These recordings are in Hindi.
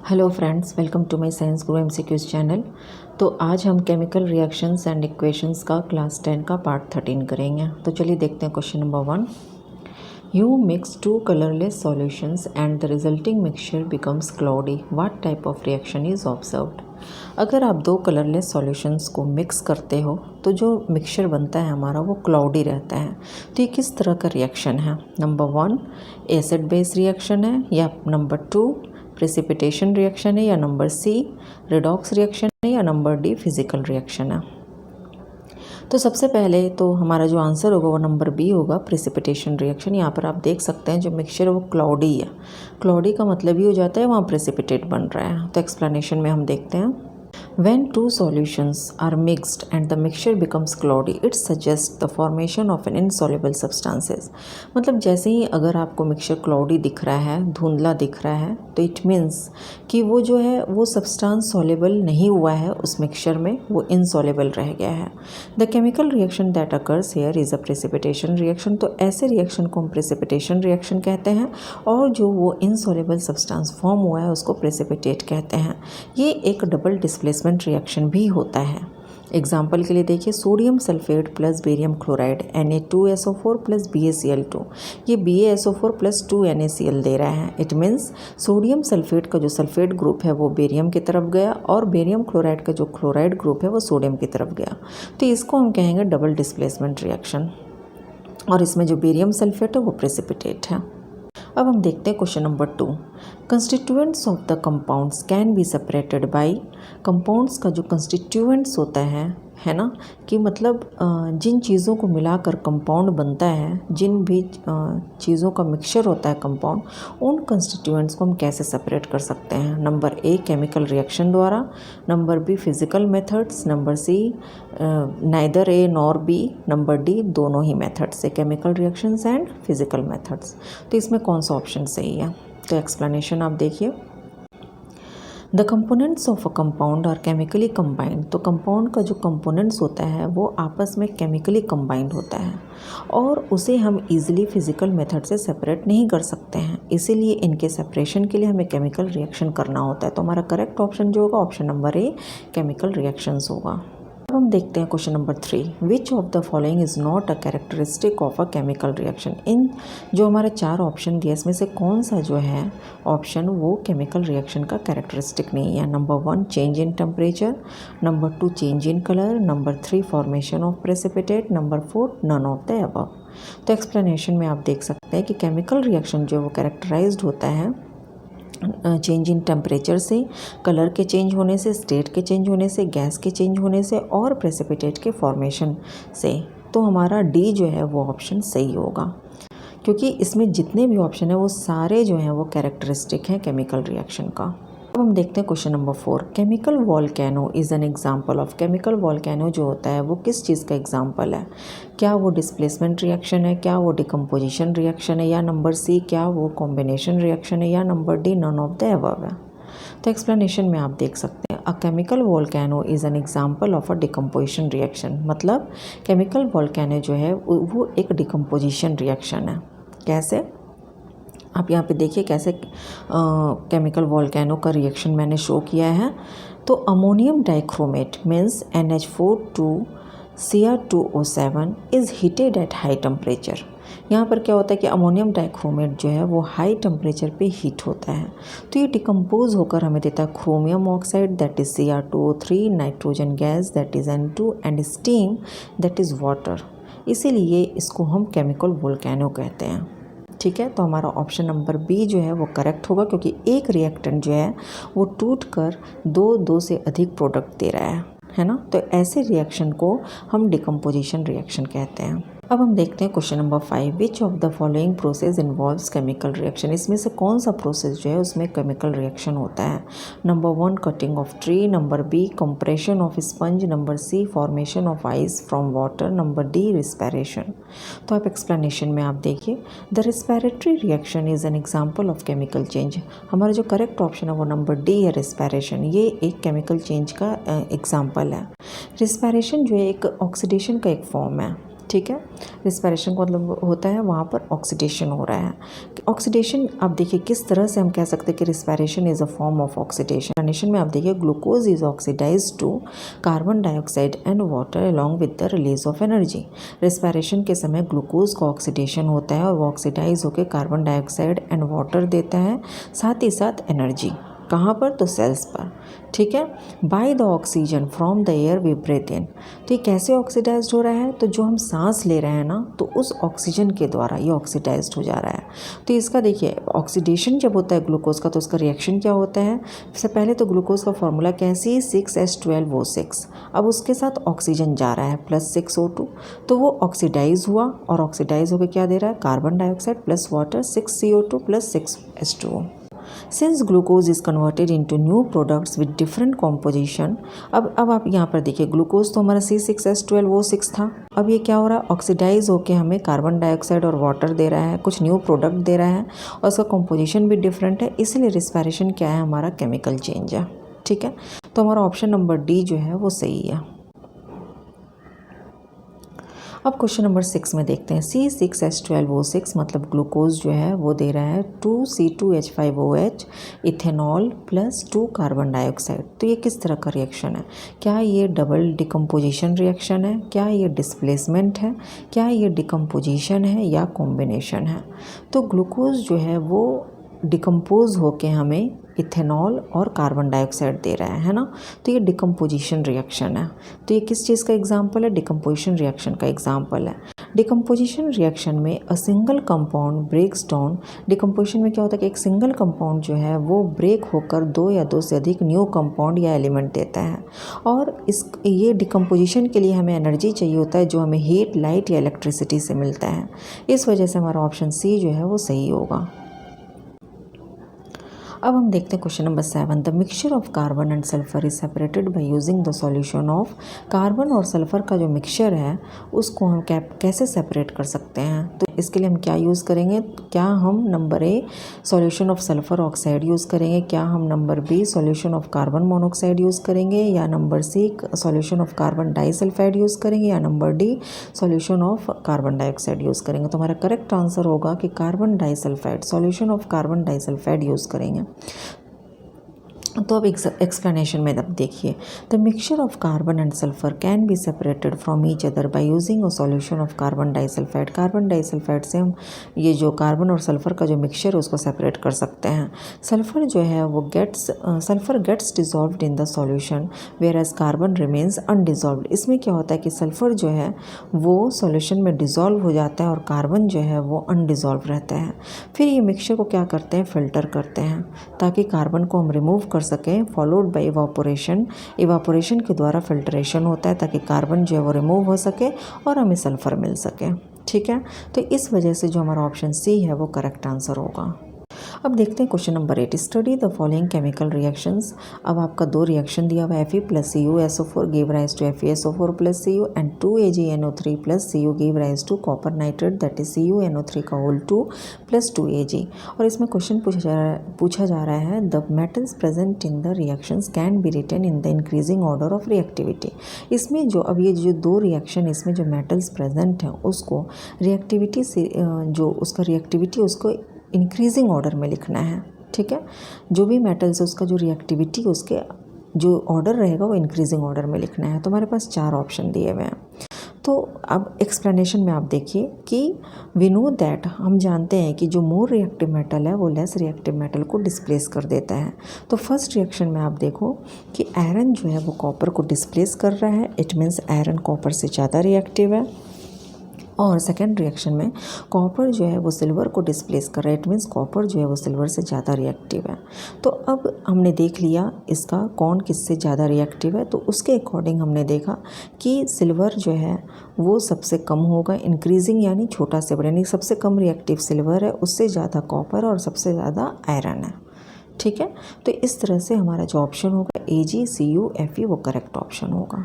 Hello friends, welcome to my science guru MCQs channel. तो आज हम केमिकल रिएक्शंस एंड इक्वेशंस का क्लास 10 का पार्ट 13 करेंगे। तो चलिए देखते हैं question number 1। You mix two colourless solutions and the resulting mixture becomes cloudy. What type of reaction is observed. अगर आप दो कलरलेस सॉल्यूशंस को मिक्स करते हो तो जो मिक्सचर बनता है हमारा वो क्लाउडी रहता है। तो ये किस तरह का रिएक्शन है? नंबर 1 एसिड बेस रिएक्शन है, या नंबर 2 प्रेसिपिटेशन रिएक्शन है, या नंबर सी रिडॉक्स रिएक्शन है, या नंबर डी फिजिकल रिएक्शन है। तो सबसे पहले तो हमारा जो आंसर होगा वो नंबर बी होगा, प्रेसिपिटेशन रिएक्शन। यहाँ पर आप देख सकते हैं जो मिक्सचर है वो क्लाउडी है। क्लाउडी का मतलब ही हो जाता है वहाँ प्रेसिपिटेट बन रहा है। तो एक्सप्लेनेशन में हम देखते हैं, When two solutions are mixed and the mixture becomes cloudy, it suggests the formation of an insoluble substances। मतलब जैसे ही अगर आपको मिक्सचर क्लाउडी दिख रहा है, धुंधला दिख रहा है, तो इट मीन्स कि वो जो है वो सब्सटेंस सॉल्युबल नहीं हुआ है उस मिक्सचर में, वो इनसॉल्युबल रह गया है। The chemical reaction that occurs here is a precipitation reaction. तो ऐसे रिएक्शन को हम प्रेसिपिटेशन रिएक्शन कहते हैं, और जो वो इनसॉल्युबल सब्सटेंस फॉर्म हुआ है उसको प्रेसिपिटेट कहते हैं। ये एक डबल डिस्प्लेसमेंट रिएक्शन भी होता है। एग्जाम्पल के लिए देखिए, sodium sulphate plus barium chloride Na2SO4 plus BaCl2। ये BaSO4 प्लस 2NaCl दे रहा है। इट मीन्स सोडियम सल्फेट का जो सल्फेट ग्रुप है वो बेरियम की तरफ गया, और बेरियम क्लोराइड का जो क्लोराइड ग्रुप है वो सोडियम की तरफ गया। तो इसको हम कहेंगे डबल डिस्प्लेसमेंट रिएक्शन, और इसमें जो बेरियम सल्फेट है वो प्रेसिपिटेट है। अब हम देखते हैं question number 2। Constituents of the compounds can be separated by. Compounds का जो कंस्टिट्यूएंट्स होता है ना, कि मतलब जिन चीज़ों को मिलाकर कंपाउंड बनता है, जिन भी चीज़ों का मिक्सचर होता है कंपाउंड, उन कंस्टिट्यूएंट्स को हम कैसे सेपरेट कर सकते हैं? नंबर ए केमिकल रिएक्शन द्वारा, number B physical methods, number C neither A nor B, number D दोनों ही मेथड से, chemical reactions and physical methods. तो इसमें कौन सा ऑप्शन सही है? तो एक्सप्लेनेशन आप देखिए, the components of a compound are chemically combined. तो कंपाउंड का जो कंपोनेंट्स होता है वो आपस में केमिकली कंबाइंड होता है, और उसे हम इजीली फिजिकल मेथड से सेपरेट नहीं कर सकते हैं। इसीलिए इनके सेपरेशन के लिए हमें केमिकल रिएक्शन करना होता है। तो हमारा करेक्ट ऑप्शन जो होगा option number A chemical reactions होगा। अब हम देखते हैं question number 3। Which of the following is not a characteristic of a chemical reaction. इन जो हमारे 4 ऑप्शन दिए इसमें से कौन सा जो है ऑप्शन वो केमिकल रिएक्शन का कैरेक्टरिस्टिक नहीं है? Number 1 change in temperature, number 2 change in colour, number 3 formation of precipitate, number 4 none of the above. तो एक्सप्लेनेशन में आप देख सकते हैं कि केमिकल रिएक्शन जो वो कैरेक्टराइज्ड होता है चेंज इन टेम्परेचर से, कलर के चेंज होने से, स्टेट के चेंज होने से, गैस के चेंज होने से, और प्रेसिपिटेट के फॉर्मेशन से। तो हमारा डी जो है वो ऑप्शन सही होगा, क्योंकि इसमें जितने भी ऑप्शन है वो सारे जो हैं वो कैरेक्टरिस्टिक हैं केमिकल रिएक्शन का। अब हम देखते हैं question number 4। Chemical volcano is an example of. Chemical volcano जो होता है वो किस चीज़ का एग्जाम्पल है? क्या वो डिस्प्लेसमेंट रिएक्शन है, क्या वो डिकम्पोजिशन रिएक्शन है, या नंबर सी क्या वो कॉम्बिनेशन रिएक्शन है, या number D none of the above है? तो एक्सप्लेनेशन में आप देख सकते हैं, a chemical volcano is an example of a decomposition reaction. मतलब केमिकल वॉल्केनो जो है वो एक डिकम्पोजिशन रिएक्शन है। कैसे? आप यहाँ पे देखिए कैसे केमिकल वॉल्केनो का रिएक्शन मैंने शो किया है। तो ammonium dichromate means NH4 2Cr2O7 is heated at high temperature. यहाँ पर क्या होता है कि अमोनियम डाइक्रोमेट जो है वो हाई टेम्परेचर पे हीट होता है, तो ये डिकम्पोज होकर हमें देता है chromium oxide that is Cr2O3, nitrogen gas that is N2, and steam that is water. इसीलिए इसको हम केमिकल वोल्केनो कहते हैं। ठीक है, तो हमारा ऑप्शन नंबर बी जो है वो करेक्ट होगा, क्योंकि एक रिएक्टेंट जो है वो टूट कर दो से अधिक प्रोडक्ट दे रहा है ना। तो ऐसे रिएक्शन को हम डिकम्पोजिशन रिएक्शन कहते हैं। अब हम देखते हैं question number 5। Which of the following process involves chemical reaction. इसमें से कौन सा प्रोसेस जो है उसमें केमिकल रिएक्शन होता है? Number 1 cutting of tree, number B compression of sponge, number C formation of ice from water, number D respiration. तो आप एक्सप्लेनेशन में आप देखिए, the respiratory reaction is an example of chemical change. हमारा जो करेक्ट ऑप्शन है वो नंबर डी है, रिस्पायरेशन। ये एक केमिकल चेंज का एग्जाम्पल है। रिस्पायरेशन जो है एक ऑक्सीडेशन का एक फॉर्म है। ठीक है। रिस्पायरेशन का मतलब होता है वहाँ पर ऑक्सीडेशन हो रहा है। ऑक्सीडेशन आप देखिए किस तरह से हम कह सकते हैं कि respiration is a form of oxidation. Explanation में आप देखिए glucose is oxidize to carbon dioxide and water along with the release of energy. Respiration के समय ग्लूकोज का ऑक्सीडेशन होता है और वो ऑक्सीडाइज होकर कार्बन डाइऑक्साइड एंड वाटर देता है, साथ ही साथ एनर्जी। कहाँ पर? तो सेल्स पर, ठीक है। By the oxygen from the air we breathe in. तो ये कैसे ऑक्सीडाइज हो रहा है? तो जो हम सांस ले रहे हैं ना, तो उस ऑक्सीजन के द्वारा ये ऑक्सीडाइज हो जा रहा है। तो इसका देखिए ऑक्सीडेशन जब होता है ग्लूकोज का तो उसका रिएक्शन क्या होता है? सबसे पहले तो ग्लूकोज का फॉर्मूला कैसी? 6H12O6। अब उसके साथ ऑक्सीजन जा रहा है प्लस 6O2, तो वो ऑक्सीडाइज हुआ और ऑक्सीडाइज होकर क्या दे रहा है? Carbon dioxide plus water 6CO2 plus 6H2O। Since glucose is converted into new products with different composition. अब आप यहाँ पर देखिए ग्लूकोज तो हमारा C6H12O6 था। अब ये क्या हो रहा है? ऑक्सीडाइज होके हमें कार्बन डाइऑक्साइड और वाटर दे रहा है, कुछ न्यू प्रोडक्ट दे रहा है और उसका कॉम्पोजिशन भी डिफरेंट है, इसलिए रिस्पायरेशन क्या है? हमारा केमिकल चेंज है, ठीक है। तो हमारा ऑप्शन नंबर डी जो है वो सही है। अब क्वेश्चन नंबर 6 में देखते हैं। C6H12O6 मतलब ग्लूकोज जो है वो दे रहा है 2C2H5OH ethanol plus 2 carbon dioxide. तो ये किस तरह का रिएक्शन है? क्या ये डबल डिकम्पोजिशन रिएक्शन है? क्या ये डिस्प्लेसमेंट है? क्या ये डिकम्पोजिशन है या कॉम्बिनेशन है? तो ग्लूकोज जो है वो डिकम्पोज होके हमें इथेनॉल और कार्बन डाइऑक्साइड दे रहा है ना, तो ये डिकम्पोजिशन रिएक्शन है। तो ये किस चीज़ का एग्जाम्पल है? डिकम्पोजिशन रिएक्शन का एग्जाम्पल है। डिकम्पोजिशन रिएक्शन में a single compound breaks down. Decomposition में क्या होता है कि एक सिंगल कंपाउंड जो है वो ब्रेक होकर 2 या 2 से अधिक न्यू कंपाउंड या एलिमेंट देता है और ये डिकम्पोजिशन के लिए हमें एनर्जी चाहिए होता है जो हमें हीट, लाइट या इलेक्ट्रिसिटी से मिलता है। इस वजह से हमारा ऑप्शन सी जो है वो सही होगा। अब हम देखते हैं question number 7। The mixture of carbon and sulphur is separated by using the solution of. Carbon और सल्फर का जो मिक्सचर है उसको हम कैसे सेपरेट कर सकते हैं? तो इसके लिए हम क्या यूज़ करेंगे? क्या हम number A solution of sulphur oxide use करेंगे? क्या हम number B solution of carbon monoxide use करेंगे? या number C solution of carbon disulphide use करेंगे? या number D solution of carbon dioxide use करेंगे? तो हमारा करेक्ट आंसर होगा कि carbon disulphide, solution of carbon disulphide use करेंगे। तो अब एक्सप्लेनेशन में अब देखिए। The mixture of carbon and sulphur can be separated from each other by using a solution of carbon disulphide. Carbon disulphide से हम ये जो कार्बन और सल्फर का जो मिक्सचर है उसको सेपरेट कर सकते हैं। सल्फर जो है वो sulphur gets dissolved in the solution whereas carbon remains undissolved. इसमें क्या होता है कि सल्फर जो है वो सॉल्यूशन में डिजॉल्व हो जाता है और कार्बन जो है वो अनडिजॉल्व रहता है। फिर ये मिक्सचर को क्या करते हैं? फिल्टर करते हैं ताकि कार्बन को हम रिमूव कर सकें, फॉलोड बाय इवापोरेशन। इवापोरेशन के द्वारा फिल्ट्रेशन होता है ताकि कार्बन जो है वो रिमूव हो सके और हमें सल्फर मिल सके, ठीक है। तो इस वजह से जो हमारा ऑप्शन सी है वो करेक्ट आंसर होगा। अब देखते हैं question number 8। Study the following chemical reactions. अब आपका 2 रिएक्शन दिया हुआ है। Fe + CuSO4 give rise to FeSO4 + Cu and 2AgNO3 + Cu give rise to copper nitrate that is CuNO3 का होल 2 + 2Ag। और इसमें क्वेश्चन पूछा जा रहा है the metals present in the reactions can be written in the increasing order of reactivity. इसमें जो अब ये जो 2 रिएक्शन इसमें जो मेटल्स प्रेजेंट हैं उसको रिएक्टिविटी से जो उसका रिएक्टिविटी उसको इंक्रीजिंग ऑर्डर में लिखना है, ठीक है। जो भी मेटल्स है उसका जो रिएक्टिविटी उसके जो ऑर्डर रहेगा वो इंक्रीजिंग ऑर्डर में लिखना है। तो हमारे पास 4 ऑप्शन दिए हुए हैं। तो अब एक्सप्लेनेशन में आप देखिए कि वी नो दैट, हम जानते हैं कि जो मोर रिएक्टिव मेटल है वो लेस रिएक्टिव मेटल को डिस्प्लेस कर देता है। तो फर्स्ट रिएक्शन में आप देखो कि आयरन जो है वो कॉपर को डिस्प्लेस कर रहा है, इट मीन्स आयरन कॉपर से ज़्यादा रिएक्टिव है। और सेकेंड रिएक्शन में कॉपर जो है वो सिल्वर को डिस्प्लेस कर रहा है, इट मीन्स कॉपर जो है वो सिल्वर से ज़्यादा रिएक्टिव है। तो अब हमने देख लिया इसका कौन किससे ज़्यादा रिएक्टिव है, तो उसके अकॉर्डिंग हमने देखा कि सिल्वर जो है वो सबसे कम होगा, इंक्रीजिंग यानी छोटा से बड़ा, यानी सबसे कम रिएक्टिव सिल्वर है, उससे ज़्यादा कॉपर और सबसे ज़्यादा आयरन है, ठीक है। तो इस तरह से हमारा जो ऑप्शन होगा AgCuFe वो करेक्ट ऑप्शन होगा।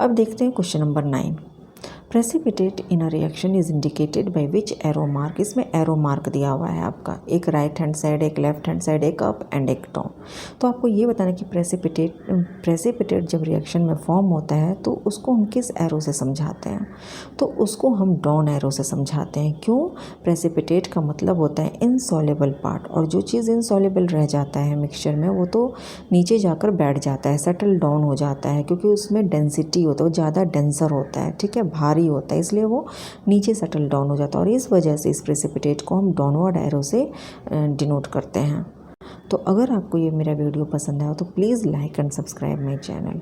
अब देखते हैं question number 9। Precipitate in a reaction is indicated by which arrow mark, इसमें एरो मार्क दिया हुआ है आपका, एक राइट हैंड साइड, एक लेफ्ट हैंड साइड, एक अप एंड एक डाउन। तो आपको ये बताना कि प्रेसिपिटेट जब रिएक्शन में फॉर्म होता है तो उसको हम किस एरो से समझाते हैं, तो उसको हम डाउन एरो से समझाते हैं। क्यों? प्रेसिपिटेट का मतलब होता है इनसॉल्युबल पार्ट, और जो चीज़ इनसॉल्युबल रह जाता है मिक्सचर में वो तो नीचे जाकर बैठ जाता है, सेटल डाउन हो जाता है, क्योंकि उसमें डेंसिटी होता है, वो ज़्यादा डेंसर होता है, ठीक है, भारी होता है, इसलिए वो नीचे सेटल डाउन हो जाता है। और इस वजह से इस प्रेसिपिटेट को हम डाउनवर्ड एरो से डिनोट करते हैं। तो अगर आपको ये मेरा वीडियो पसंद आया तो please like and subscribe my channel.